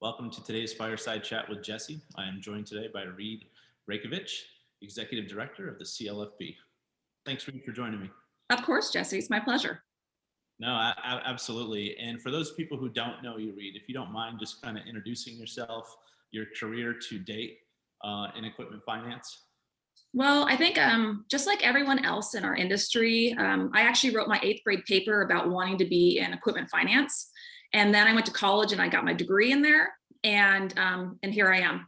Welcome to today's Fireside Chat with Jesse. I am joined today by Reid, Raykovich, Executive Director of the CLFP. Thanks, Reid, for joining me. Of course, Jesse, it's my pleasure. No, absolutely. And for those people who don't know you, Reid, if you don't mind just kind of introducing yourself, your career to date in equipment finance. Well, I think just like everyone else in our industry, I actually wrote my 8th grade paper about wanting to be in equipment finance. And then I went to college and I got my degree in there, and here I am.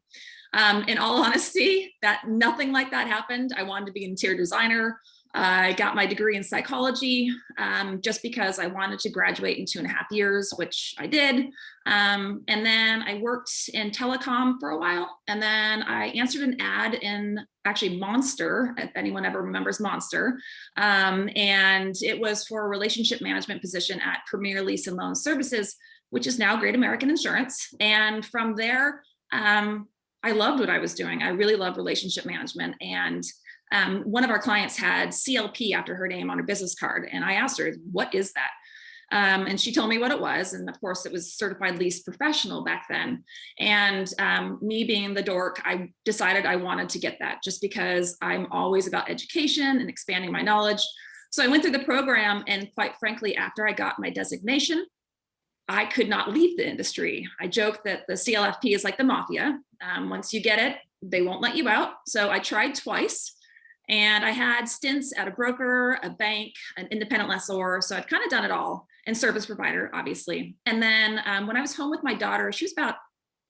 In all honesty, that nothing like that happened. I wanted to be an interior designer. I got my degree in psychology just because I wanted to graduate in 2.5 years, which I did. And then I worked in telecom for a while. And then I answered an ad in actually Monster, if anyone ever remembers Monster. And it was for a relationship management position at Premier Lease and Loan Services, which is now Great American Insurance. And from there, I loved what I was doing. I really loved relationship management. And one of our clients had CLP after her name on her business card. And I asked her, what is that? And she told me what it was. And of course, it was certified lease professional back then. And me being the dork, I decided I wanted to get that just because I'm always about education and expanding my knowledge. So I went through the program, and quite frankly, after I got my designation, I could not leave the industry. I joke that the CLFP is like the mafia. Once you get it, they won't let you out. So I tried twice. And I had stints at a broker, a bank, an independent lessor. So I'd kind of done it all, and service provider, obviously. And then when I was home with my daughter, she was about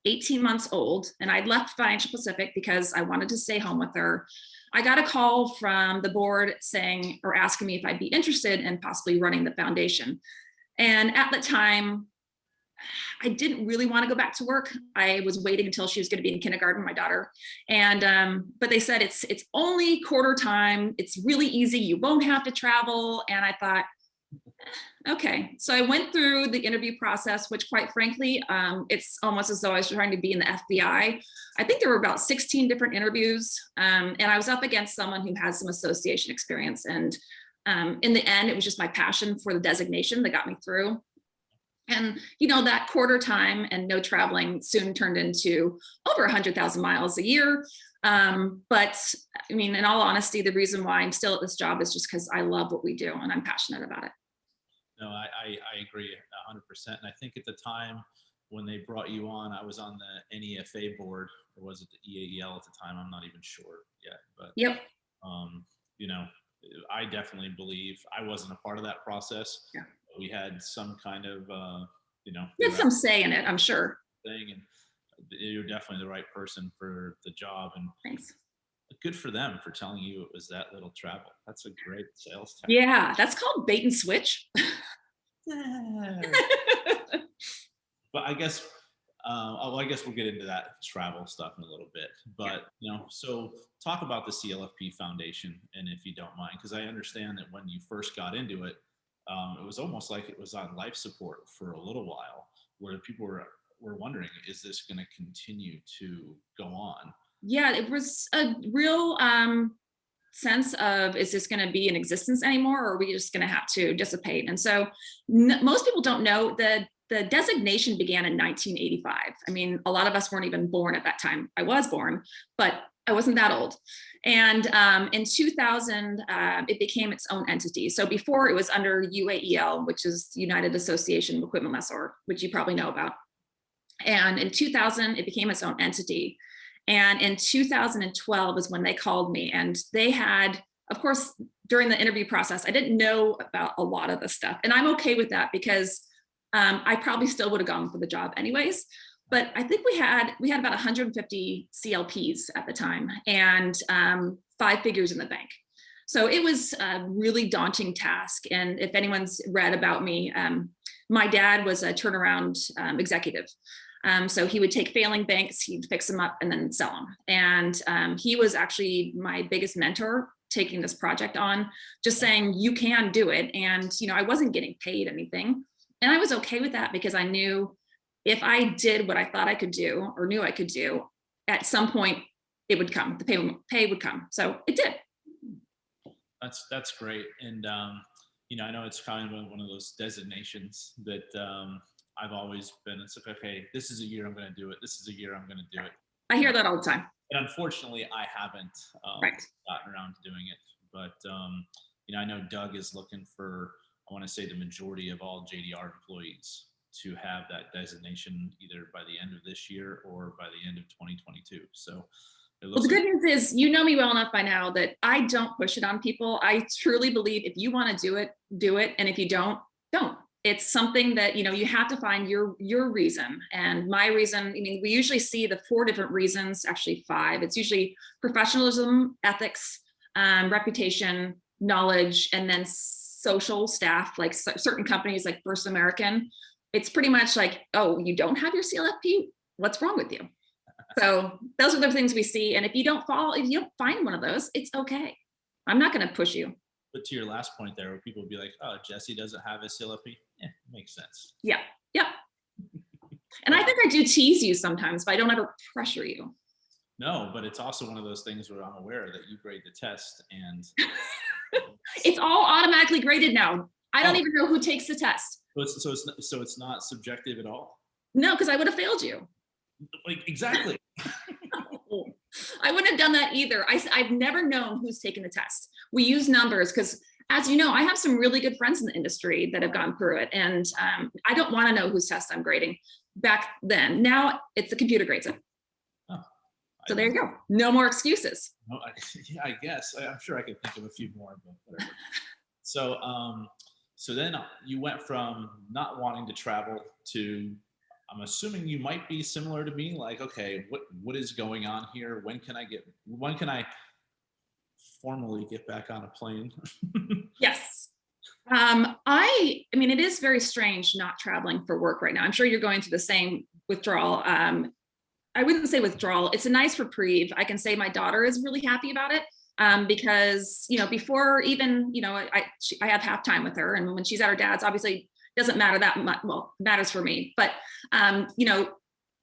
18 months old, and I'd left Financial Pacific because I wanted to stay home with her. I got a call from the board saying, or asking me if I'd be interested in possibly running the foundation. And at the time, I didn't really want to go back to work. I was waiting until she was going to be in kindergarten, my daughter. And, but they said, it's only quarter time. It's really easy. You won't have to travel. And I thought, okay. So I went through the interview process, which quite frankly, it's almost as though I was trying to be in the FBI. I think there were about 16 different interviews. And I was up against someone who has some association experience. And in the end, it was just my passion for the designation that got me through. And, you know, that quarter time and no traveling soon turned into over 100,000 miles a year. But I mean, in all honesty, the reason why I'm still at this job is just because I love what we do and I'm passionate about it. No, I agree 100%. And I think at the time when they brought you on, I was on the NEFA board, or was it the EAEL at the time? I'm not even sure yet, but yep. You know, I definitely believe I wasn't a part of that process. Yeah. We had some kind of, you know, you had some say in it, I'm sure. Thing, and you're definitely the right person for the job. And thanks. Good for them for telling you it was that little travel. That's a great sales tactic. Yeah, that's called bait and switch. But I guess, I guess we'll get into that travel stuff in a little bit. But you know, so talk about the CLFP Foundation, and if you don't mind, because I understand that when you first got into it, it was almost like it was on life support for a little while, where people were wondering, is this going to continue to go on? Yeah, it was a real sense of, is this going to be in existence anymore, or are we just going to have to dissipate? And so most people don't know that the designation began in 1985. I mean, a lot of us weren't even born at that time. I was born, but I wasn't that old. And in 2000, it became its own entity. So before it was under UAEL, which is United Association of Equipment Lessor, which you probably know about. And in 2000, it became its own entity. And in 2012 is when they called me, and they had, of course, during the interview process, I didn't know about a lot of the stuff. And I'm okay with that because I probably still would have gone for the job anyways. But I think we had about 150 CLPs at the time, and 5 figures in the bank. So it was a really daunting task. And if anyone's read about me, my dad was a turnaround executive. So he would take failing banks, he'd fix them up and then sell them. And he was actually my biggest mentor taking this project on, just saying, you can do it. And, you know, I wasn't getting paid anything. And I was okay with that because I knew if I did what I thought I could do or knew I could do, at some point it would come, the pay would come. So it did. That's great. And, you know, I know it's kind of one of those designations that, I've always been, it's like, okay, this is a year I'm going to do it. This is a year I'm going to do it. I hear that all the time. And unfortunately, I haven't Right. gotten around to doing it. But, I know Doug is looking for, I want to say, the majority of all JDR employees to have that designation either by the end of this year or by the end of 2022. So it Well, looks the like, good news is, you know me well enough by now that I don't push it on people. I truly believe if you want to do it, do it. And if you don't, don't. It's something that, you have to find your reason. And my reason, we usually see the 4 different reasons, actually 5. It's usually professionalism, ethics, reputation, knowledge, and then social staff, like certain companies like First American. It's pretty much like, oh, you don't have your CLFP? What's wrong with you? So those are the things we see. And if you don't find one of those, it's okay. I'm not going to push you. but to your last point there, where people would be like, oh, Jesse doesn't have a CLFP. Yeah, makes sense. Yeah. Yeah. And I think I do tease you sometimes, but I don't ever pressure you. No, but it's also one of those things where I'm aware that you grade the test and It's all automatically graded now. I don't even know who takes the test. so it's not subjective at all. No, because I would have failed you. Like, exactly. I wouldn't have done that either. I've never known who's taken the test. We use numbers because, as you know, I have some really good friends in the industry that have gone through it. And I don't want to know whose test I'm grading back then. Now it's the computer grades it. Oh, So there you go. No more excuses. No, yeah, I guess. I'm sure I could think of a few more, but whatever. So, so then you went from not wanting to travel to, I'm assuming you might be similar to me, like, okay, what is going on here? When can I formally get back on a plane? Yes. It is very strange not traveling for work right now. I'm sure you're going through the same withdrawal. I wouldn't say withdrawal. It's a nice reprieve. I can say my daughter is really happy about it. Because, before even, I have half time with her, and when she's at her dad's, obviously doesn't matter that much. Well, it matters for me, but,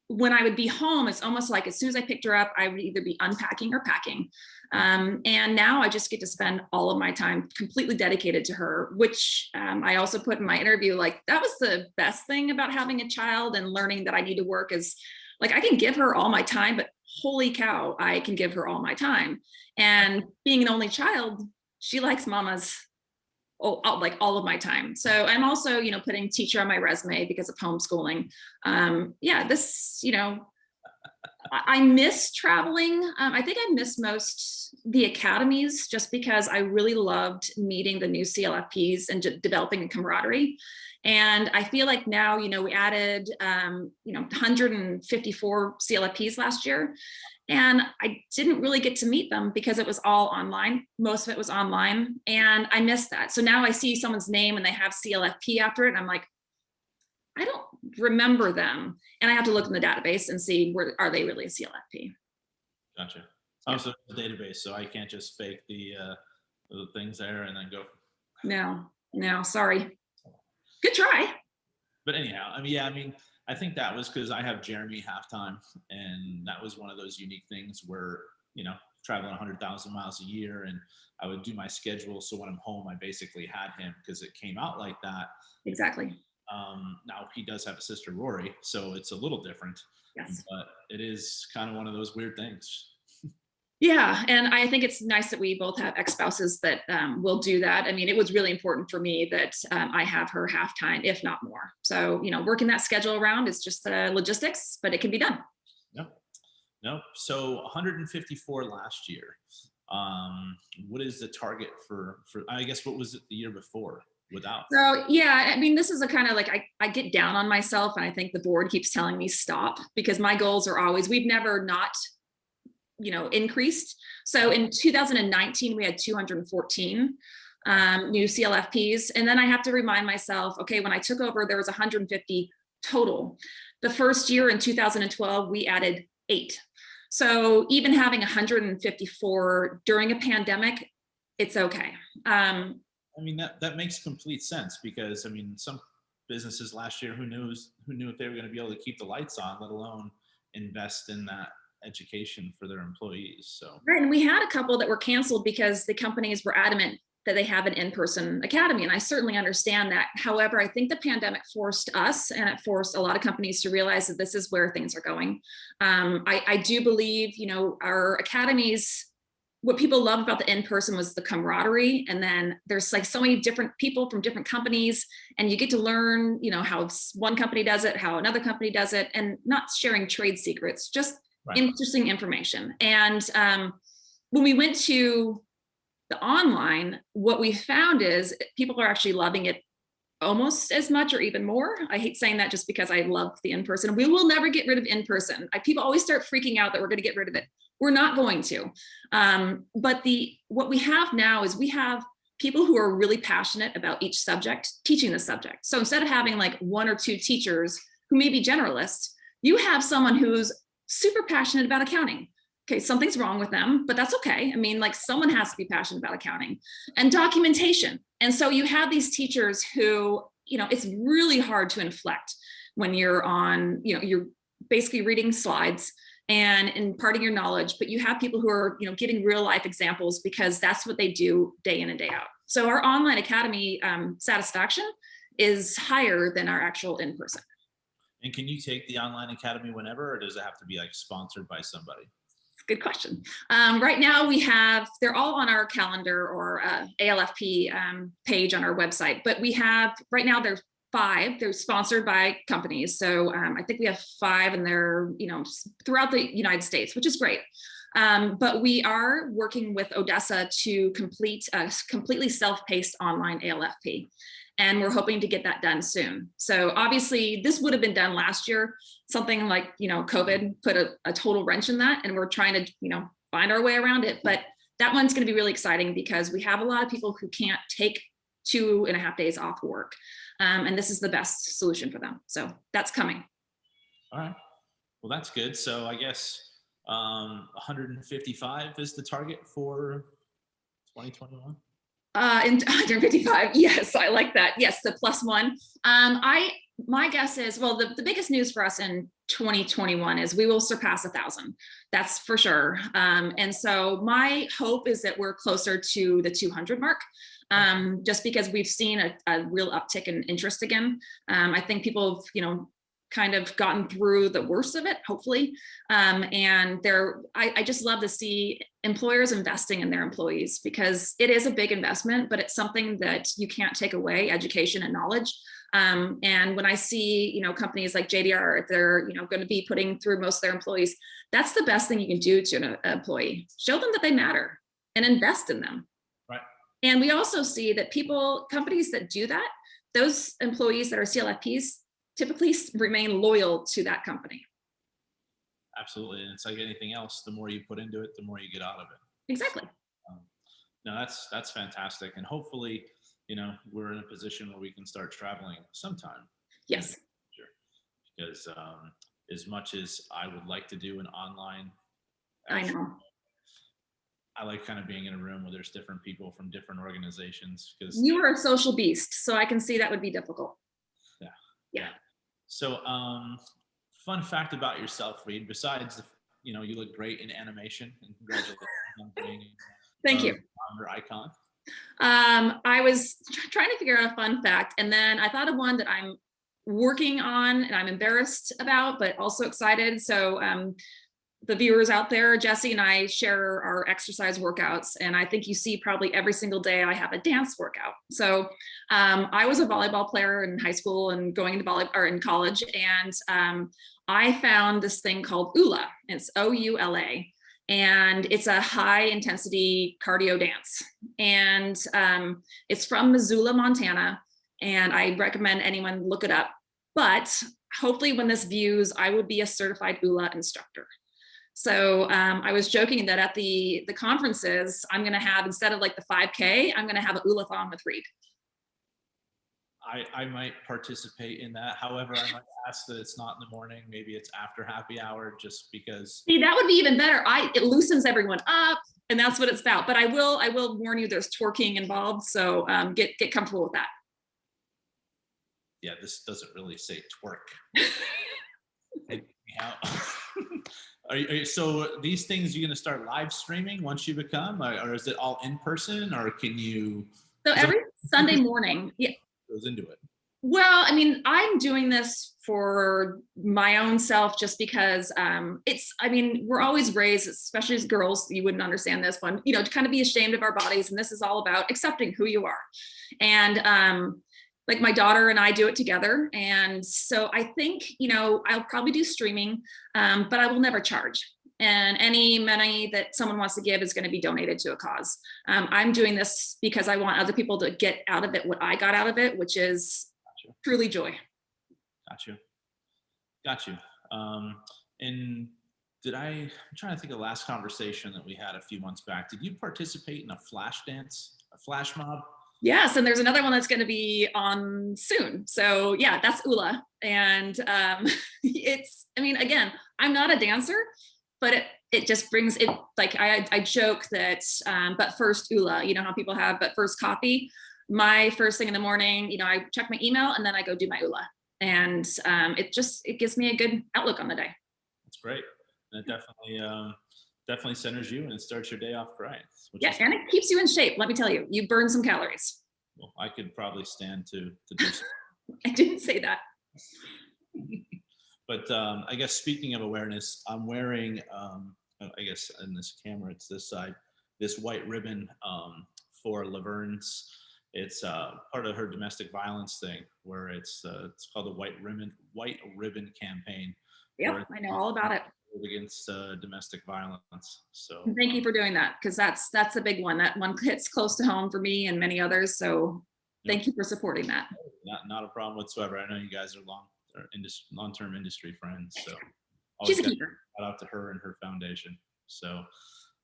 when I would be home, it's almost like as soon as I picked her up, I would either be unpacking or packing. And now I just get to spend all of my time completely dedicated to her, which I also put in my interview, like that was the best thing about having a child and learning that I need to work is like, I can give her all my time, but holy cow, I can give her all my time. And being an only child, she likes mama's like all of my time. So I'm also, putting teacher on my resume because of homeschooling. I miss traveling. I think I miss most the academies just because I really loved meeting the new CLFPs and developing a camaraderie. And I feel like now, we added, 154 CLFPs last year. And I didn't really get to meet them because it was all online. Most of it was online. And I missed that. So now I see someone's name and they have CLFP after it. And I'm like, I don't remember them. And I have to look in the database and see are they really a CLFP? Gotcha. Oh, so the database. So I can't just fake the things there and then go. No, sorry. Good try. But anyhow, I think that was because I have Jeremy halftime, and that was one of those unique things where, traveling 100,000 miles a year, and I would do my schedule. So when I'm home, I basically had him because it came out like that. Exactly. Now he does have a sister, Rory, so it's a little different. Yes. But it is kind of one of those weird things. Yeah. And I think it's nice that we both have ex-spouses that will do that. It was really important for me that I have her half-time, if not more. So, working that schedule around is just logistics, but it can be done. No. So 154 last year. What is the target for, I guess, what was it the year before without? So, yeah, this is a kind of like, I get down on myself, and I think the board keeps telling me stop because my goals are always, we've never not increased. So in 2019, we had 214 new CLFPs. And then I have to remind myself, okay, when I took over, there was 150 total. The first year in 2012, we added 8. So even having 154 during a pandemic, it's okay. That makes complete sense because some businesses last year, who knew if they were going to be able to keep the lights on, let alone invest in that education for their employees. So right, and we had a couple that were canceled because the companies were adamant that they have an in-person academy. And I certainly understand that. However, I think the pandemic forced us, and it forced a lot of companies to realize that this is where things are going. I do believe, our academies, what people love about the in-person was the camaraderie. And then there's like so many different people from different companies, and you get to learn, how one company does it, how another company does it, and not sharing trade secrets, just interesting information. And when we went to the online, what we found is people are actually loving it almost as much or even more. I hate saying that just because I love the in-person. We will never get rid of in-person. People always start freaking out that we're going to get rid of it. We're not going to. But what we have now is we have people who are really passionate about each subject teaching the subject. So instead of having like one or two teachers who may be generalists, you have someone who's super passionate about accounting. Okay, something's wrong with them, but that's okay. I mean, like someone has to be passionate about accounting and documentation. And so you have these teachers who, it's really hard to inflect when you're on, you're basically reading slides and imparting your knowledge, but you have people who are, getting real life examples because that's what they do day in and day out. So our online academy satisfaction is higher than our actual in-person. And can you take the online academy whenever, or does it have to be like sponsored by somebody? Good question. Right now they're all on our calendar or ALFP page on our website, but we have, right now there's 5, they're sponsored by companies. So I think we have 5 and they're, throughout the United States, which is great. But we are working with Odessa to complete a completely self-paced online ALFP. And we're hoping to get that done soon. So obviously this would have been done last year. Something like, COVID put a total wrench in that, and we're trying to, find our way around it. But that one's going to be really exciting because we have a lot of people who can't take 2.5 days off work. And this is the best solution for them. So that's coming. All right. Well, that's good. So I guess 155 is the target for 2021. In 155, yes, I like that. Yes, the +1. My guess is, well, the biggest news for us in 2021 is we will surpass 1,000. That's for sure. And so my hope is that we're closer to the 200 mark, just because we've seen a real uptick in interest again. I think people have, kind of gotten through the worst of it, hopefully. And I just love to see employers investing in their employees, because it is a big investment, but it's something that you can't take away, education and knowledge. And when I see, companies like JDR, if they're, going to be putting through most of their employees, that's the best thing you can do to an employee. Show them that they matter and invest in them. Right. And we also see that companies that do that, those employees that are CLFPs typically remain loyal to that company. Absolutely. And it's like anything else, the more you put into it, the more you get out of it. Exactly. No, that's fantastic. And hopefully, we're in a position where we can start traveling sometime. Yes. Because as much as I would like to do an online, I know. I like kind of being in a room where there's different people from different organizations. Because you are a social beast, so I can see that would be difficult. Yeah. So, fun fact about yourself, Reid, besides, you look great in animation, and congratulations on being Thank you. founder icon. I was trying to figure out a fun fact, and then I thought of one that I'm working on and I'm embarrassed about, but also excited. So the viewers out there, Jesse and I share our exercise workouts, and I think you see probably every single day I have a dance workout. So I was a volleyball player in high school and going into volleyball or in college, and I found this thing called ULA. It's OULA, and it's a high intensity cardio dance, and it's from Missoula, Montana, and I recommend anyone look it up. But hopefully, when this views, I would be a certified ULA instructor. So I was joking that at the conferences, I'm going to have, instead of like the 5K, I'm going to have an ULA-thon with Reid. I might participate in that. However, I might ask that it's not in the morning. Maybe it's after happy hour, just because. See, that would be even better. It loosens everyone up, and that's what it's about. But I will warn you, there's twerking involved, so get comfortable with that. Yeah, this doesn't really say twerk. Take me out. So these things you're going to start live streaming once you become, or is it all in person, or can you? So every Sunday morning, yeah. Goes into it. Well, I mean, I'm doing this for my own self just because I mean, we're always raised, especially as girls, you wouldn't understand this one, to kind of be ashamed of our bodies. And this is all about accepting who you are. And like my daughter and I do it together. And so I think, I'll probably do streaming, but I will never charge. And any money that someone wants to give is going to be donated to a cause. I'm doing this because I want other people to get out of it what I got out of it, which is truly joy. Got you. And I'm trying to think of the last conversation that we had a few months back. Did you participate in a flash dance, a flash mob? Yes, and there's another one that's going to be on soon. So yeah, that's ULA. And I mean, again, I'm not a dancer, but it just brings it, like I joke that, but first ULA, how people have, but first coffee. My first thing in the morning, I check my email and then I go do my ULA. And it gives me a good outlook on the day. That's great. And it definitely centers you and it starts your day off right. Yeah, and it keeps you in shape. Let me tell you, you burn some calories. Well, I could probably stand to do so. I didn't say that. But I guess speaking of awareness, I'm wearing, I guess in this camera, it's this side, this white ribbon for Laverne's. It's part of her domestic violence thing, where it's called the White Ribbon campaign. Yep, I know all about it. Against domestic violence. So thank you for doing that, because that's a big one. That one hits close to home for me and many others. So thank you for supporting that. Not a problem whatsoever. I know you guys are long-term industry friends. So she's a keeper. Shout out to her and her foundation. So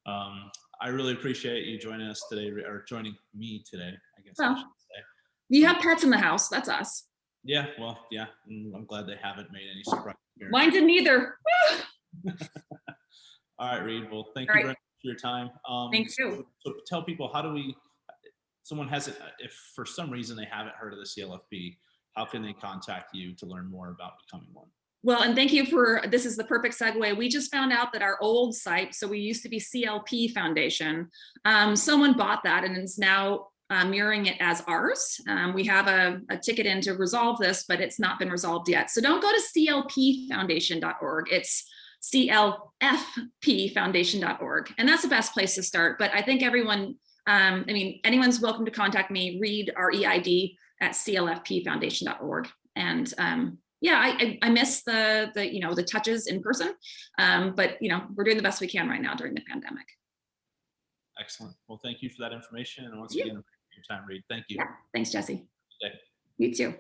I really appreciate you joining us today, or joining me today, I guess. Well, I should say. You have pets in the house. That's us. Yeah, well, yeah. I'm glad they haven't made any surprise appearances. Mine didn't either. All right, Reid. Well, thank you very much for your time. Thank you. So tell people, someone hasn't, if for some reason they haven't heard of the CLFP, how can they contact you to learn more about becoming one? Well, and thank you this is the perfect segue. We just found out that our old site, so we used to be CLP Foundation, someone bought that and is now mirroring it as ours. We have a ticket in to resolve this, but it's not been resolved yet. So don't go to clpfoundation.org. It's CLFPfoundation.org. And that's the best place to start. But I think everyone, anyone's welcome to contact me, Reid, REID, at CLFPfoundation.org. And I miss the touches in person, but we're doing the best we can right now during the pandemic. Excellent. Well, thank you for that information. And once again, for your time, Reid. Thank you. Yeah. Thanks, Jesse. Good day. You too.